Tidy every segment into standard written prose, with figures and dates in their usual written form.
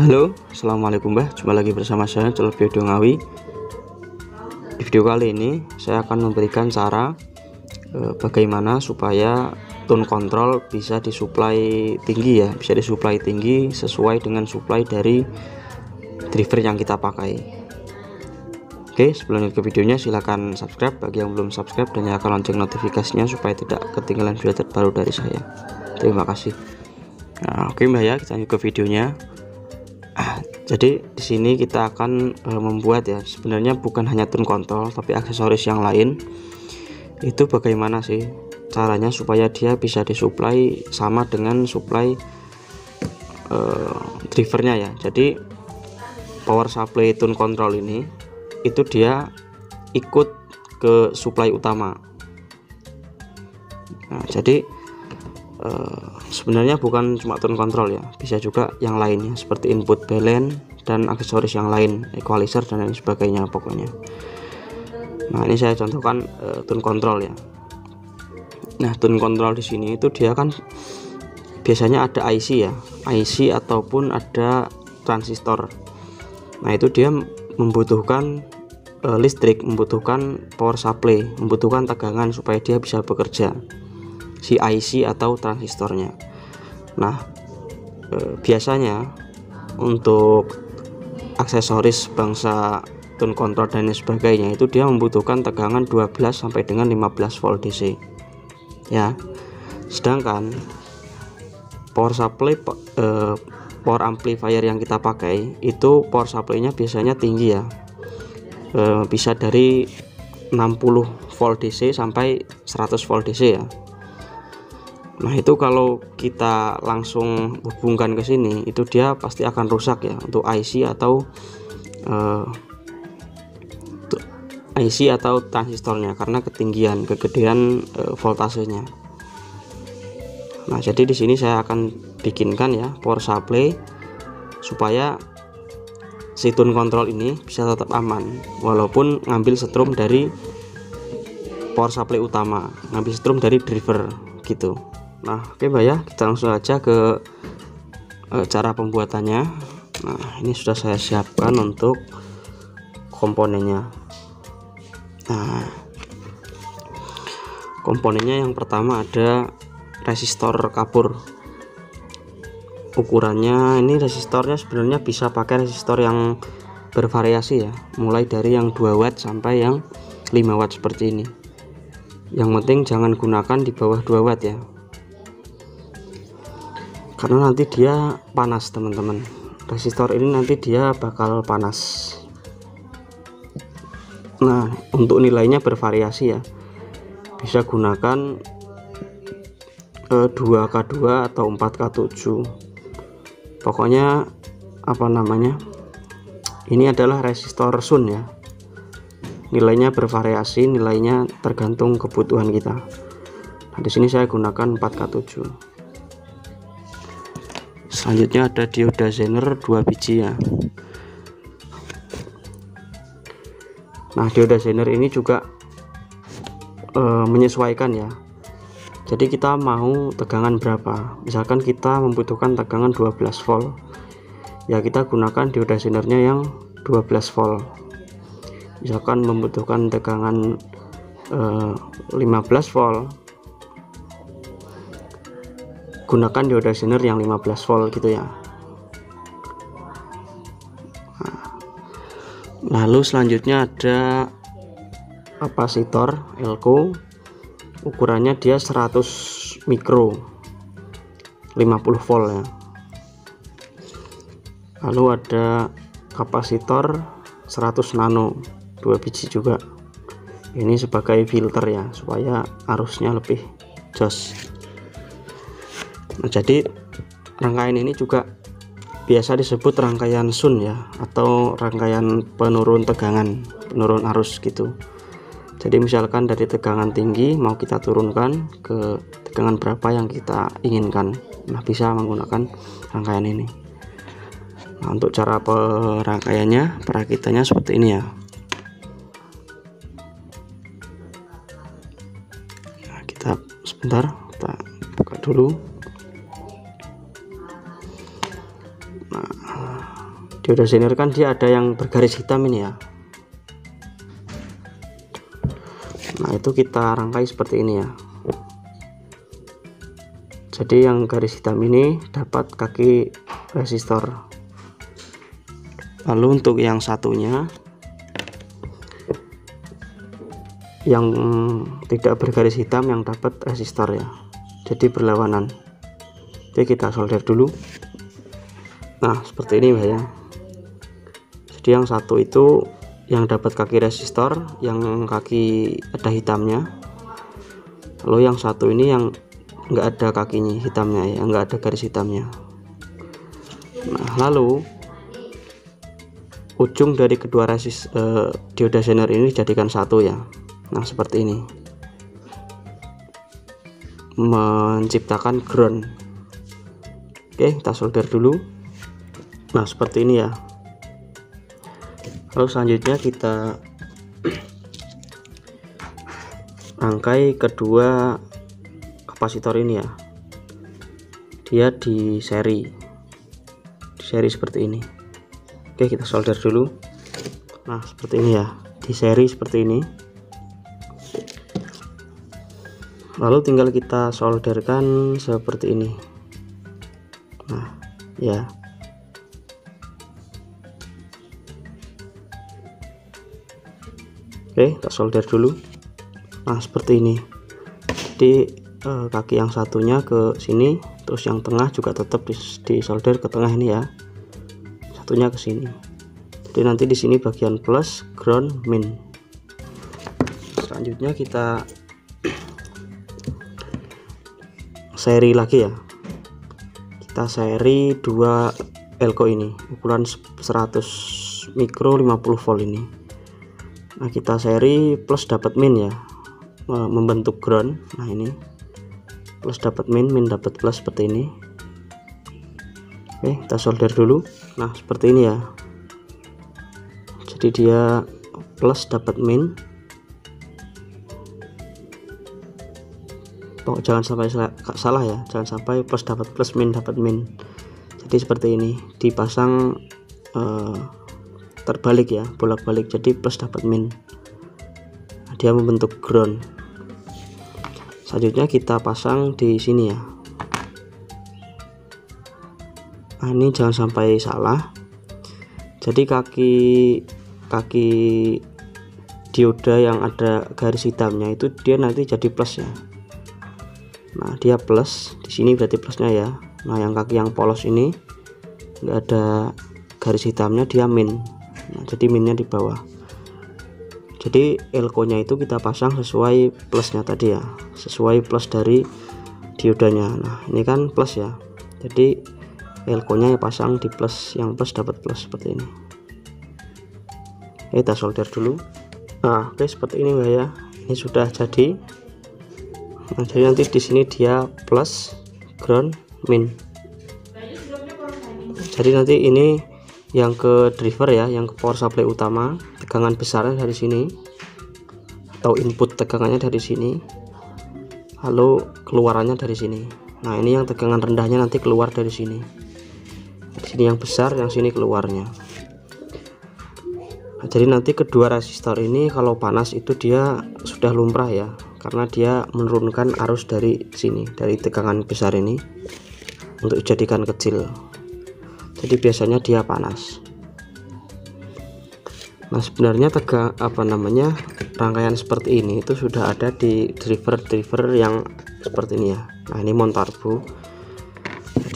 Halo, assalamualaikum Mbah. Jumpa lagi bersama saya channel Video Ngawi. Di video kali ini saya akan memberikan cara bagaimana supaya tone control bisa disuplai tinggi ya, bisa disuplai tinggi sesuai dengan suplai dari driver yang kita pakai. Oke, sebelum lanjut ke videonya silahkan subscribe bagi yang belum subscribe dan nyalakan lonceng notifikasinya supaya tidak ketinggalan video terbaru dari saya. Terima kasih. Nah, oke Mbah ya, kita lanjut ke videonya. Jadi di sini kita akan membuat ya, sebenarnya bukan hanya tone control tapi aksesoris yang lain. Itu bagaimana sih caranya supaya dia bisa disuplai sama dengan suplai drivernya ya. Jadi power supply tone control ini itu dia ikut ke suplai utama. Nah, jadi sebenarnya bukan cuma tone control ya, bisa juga yang lainnya seperti input balance dan aksesoris yang lain, equalizer dan lain sebagainya pokoknya. Nah, ini saya contohkan tone control ya. Nah, tone control di sini itu dia kan biasanya ada IC ya, IC ataupun ada transistor. Nah, itu dia membutuhkan listrik, membutuhkan power supply, membutuhkan tegangan supaya dia bisa bekerja, si IC atau transistornya. Nah, biasanya untuk aksesoris bangsa tone control dan lain sebagainya itu dia membutuhkan tegangan 12 sampai dengan 15 volt DC ya. Sedangkan power supply power amplifier yang kita pakai itu power supply-nya biasanya tinggi ya, bisa dari 60 volt DC sampai 100 volt DC ya. Nah, itu kalau kita langsung hubungkan ke sini itu dia pasti akan rusak ya untuk IC atau transistornya karena kegedean voltasenya. Nah, jadi di sini saya akan bikinkan ya power supply supaya si tone control ini bisa tetap aman walaupun ngambil setrum dari power supply utama, ngambil setrum dari driver gitu. Nah, oke Mbak ya, kita langsung aja ke cara pembuatannya. Nah, ini sudah saya siapkan untuk komponennya. Nah, komponennya yang pertama ada resistor kapur. Ukurannya ini resistornya sebenarnya bisa pakai resistor yang bervariasi ya, mulai dari yang 2 watt sampai yang 5 watt seperti ini. Yang penting jangan gunakan di bawah 2 watt ya, karena nanti dia panas teman-teman. Resistor ini nanti dia bakal panas. Nah, untuk nilainya bervariasi ya, bisa gunakan 2K2 atau 4K7. Pokoknya apa namanya, ini adalah resistor Sun ya, nilainya bervariasi, nilainya tergantung kebutuhan kita. Nah, di sini saya gunakan 4K7. Selanjutnya ada dioda Zener 2 biji ya. Nah, dioda Zener ini juga menyesuaikan ya. Jadi kita mau tegangan berapa, misalkan kita membutuhkan tegangan 12 volt ya, kita gunakan dioda Zenernya yang 12 volt. Misalkan membutuhkan tegangan 15 volt, gunakan dioda Zener yang 15 volt gitu ya. Nah, lalu selanjutnya ada kapasitor Elco, ukurannya dia 100 mikro, 50 volt ya. Lalu ada kapasitor 100 nano 2 biji juga, ini sebagai filter ya supaya arusnya lebih jos. Nah, jadi rangkaian ini juga biasa disebut rangkaian Sun ya, atau rangkaian penurun tegangan, penurun arus gitu. Jadi misalkan dari tegangan tinggi mau kita turunkan ke tegangan berapa yang kita inginkan, nah bisa menggunakan rangkaian ini. Nah, untuk cara perangkaiannya, perakitannya seperti ini ya. Nah, kita sebentar kita buka dulu. Nah, dioda zener kan dia ada yang bergaris hitam ini ya. Nah, itu kita rangkai seperti ini ya. Jadi yang garis hitam ini dapat kaki resistor. Lalu untuk yang satunya yang tidak bergaris hitam yang dapat resistor ya. Jadi berlawanan. Oke, kita solder dulu. Nah, seperti ini ya. Jadi yang satu itu yang dapat kaki resistor, yang kaki ada hitamnya. Lalu yang satu ini yang nggak ada kakinya hitamnya ya, nggak ada garis hitamnya. Nah, lalu ujung dari kedua dioda zener ini dijadikan satu ya. Nah, seperti ini, menciptakan ground. Oke, kita solder dulu. Nah, seperti ini ya. Lalu selanjutnya kita rangkai kedua kapasitor ini ya. Dia di seri seperti ini. Oke, kita solder dulu. Nah, seperti ini ya, di seri seperti ini. Lalu tinggal kita solderkan seperti ini. Nah, ya. Oke, kita solder dulu. Nah, seperti ini. Jadi kaki yang satunya ke sini, terus yang tengah juga tetap disolder ke tengah ini ya. Satunya ke sini. Jadi nanti di sini bagian plus, ground, min. Selanjutnya kita seri lagi ya. Kita seri 2 elko ini, ukuran 100 mikro 50 volt ini. Nah, kita seri plus dapat min ya, membentuk ground. Nah, ini plus dapat min dapat plus seperti ini. Oke, kita solder dulu. Nah, seperti ini ya. Jadi dia plus dapat min. Oh, jangan sampai salah ya, jangan sampai plus dapat plus, min dapat min. Jadi seperti ini, dipasang terbalik ya, bolak-balik, jadi plus dapat min. Nah, dia membentuk ground. Selanjutnya kita pasang di sini ya. Nah, ini jangan sampai salah. Jadi kaki dioda yang ada garis hitamnya itu dia nanti jadi plus ya. Nah, dia plus di sini berarti plusnya ya. Nah, yang kaki yang polos ini nggak ada garis hitamnya, dia min. Nah, jadi minnya di bawah. Jadi elko nya itu kita pasang sesuai plusnya tadi ya, sesuai plus dari diodanya. Nah, ini kan plus ya, jadi elko nya pasang di plus, yang plus dapat plus seperti ini. Oke, kita solder dulu. Nah, oke, seperti ini ya. Ini sudah jadi. Nah, jadi nanti di sini dia plus, ground, min. Jadi nanti ini yang ke driver ya, yang ke power supply utama, tegangan besarnya dari sini, atau input tegangannya dari sini, lalu keluarannya dari sini. Nah, ini yang tegangan rendahnya nanti keluar dari sini. Di sini yang besar, yang sini keluarnya. Nah, jadi nanti kedua resistor ini kalau panas itu dia sudah lumrah ya, karena dia menurunkan arus dari sini, dari tegangan besar ini untuk dijadikan kecil. Jadi biasanya dia panas. Nah, sebenarnya rangkaian seperti ini itu sudah ada di driver yang seperti ini ya. Nah, ini montarbo.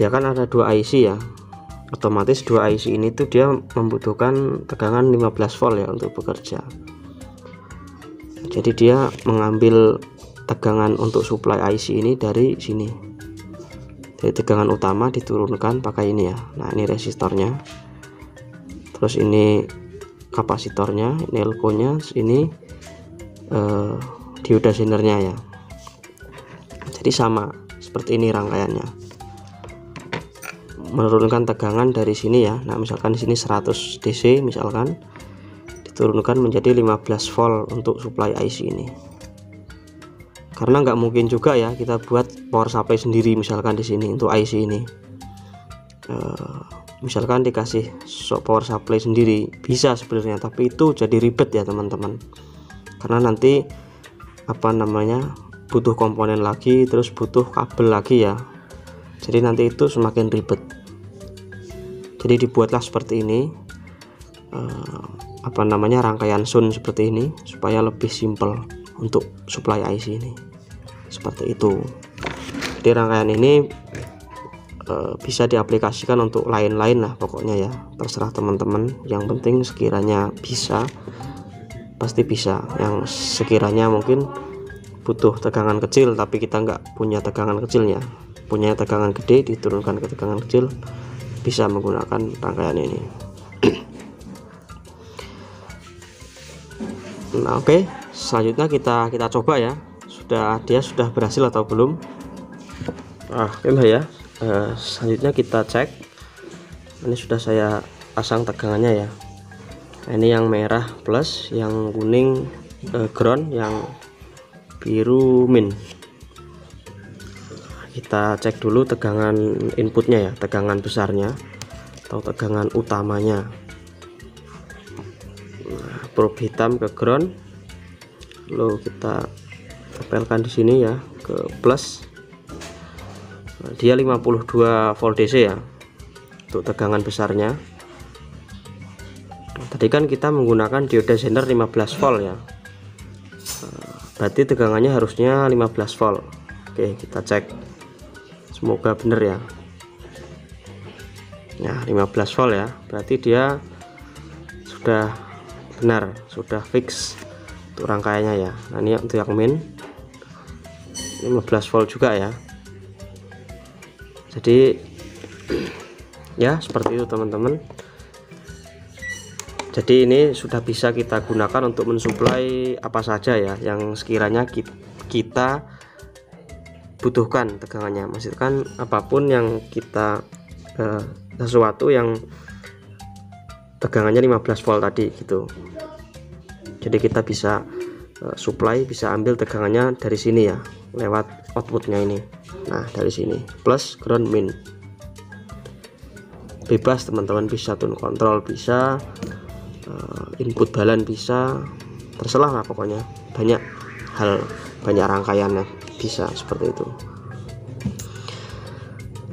Dia kan ada 2 IC ya. Otomatis 2 IC ini tuh dia membutuhkan tegangan 15 volt ya untuk bekerja. Jadi dia mengambil tegangan untuk supply IC ini dari sini. Jadi tegangan utama diturunkan pakai ini ya. Nah, ini resistornya, terus ini kapasitornya, ini elko nya, ini dioda zenernya ya. Jadi sama seperti ini rangkaiannya, menurunkan tegangan dari sini ya. Nah, misalkan di sini 100 DC misalkan, diturunkan menjadi 15 volt untuk supply IC ini. Karena nggak mungkin juga ya kita buat power supply sendiri misalkan di sini untuk IC ini. misalkan dikasih power supply sendiri bisa sebenarnya, tapi itu jadi ribet ya teman-teman, karena nanti butuh komponen lagi, terus butuh kabel lagi ya, jadi nanti itu semakin ribet. Jadi dibuatlah seperti ini, rangkaian sun seperti ini supaya lebih simpel untuk supply IC ini, seperti itu. Jadi rangkaian ini bisa diaplikasikan untuk lain-lain lah pokoknya ya, terserah teman-teman. Yang penting sekiranya bisa, pasti bisa. Yang sekiranya mungkin butuh tegangan kecil tapi kita nggak punya tegangan kecilnya, punya tegangan gede, diturunkan ke tegangan kecil, bisa menggunakan rangkaian ini. Nah oke, selanjutnya kita coba ya, dia sudah berhasil atau belum. Oke ya, selanjutnya kita cek. Ini sudah saya pasang tegangannya ya. Ini yang merah plus, yang kuning ground, yang biru min. Kita cek dulu tegangan inputnya ya, tegangan besarnya atau tegangan utamanya. Probe hitam ke ground, lalu kita tempelkan di sini ya ke plus. Dia 52 volt DC ya untuk tegangan besarnya. Tadi kan kita menggunakan dioda Zener 15 volt ya, berarti tegangannya harusnya 15 volt. Oke, kita cek, semoga benar ya. Nah 15 volt ya, berarti dia sudah benar, sudah fix untuk rangkaiannya ya. Nah ini untuk yang min 15 volt juga ya. Jadi ya seperti itu teman-teman. Jadi ini sudah bisa kita gunakan untuk mensuplai apa saja ya yang sekiranya kita butuhkan tegangannya. Maksudkan apapun yang kita sesuatu yang tegangannya 15 volt tadi gitu. Jadi kita bisa supply, bisa ambil tegangannya dari sini ya, lewat outputnya ini. Nah dari sini plus ground min, bebas teman-teman, bisa tune control, bisa input balan, bisa terserah lah pokoknya, banyak hal, banyak rangkaiannya, bisa seperti itu.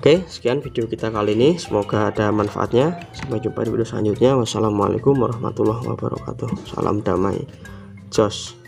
Oke, sekian video kita kali ini, semoga ada manfaatnya. Sampai jumpa di video selanjutnya. Wassalamualaikum warahmatullahi wabarakatuh. Salam damai, jos.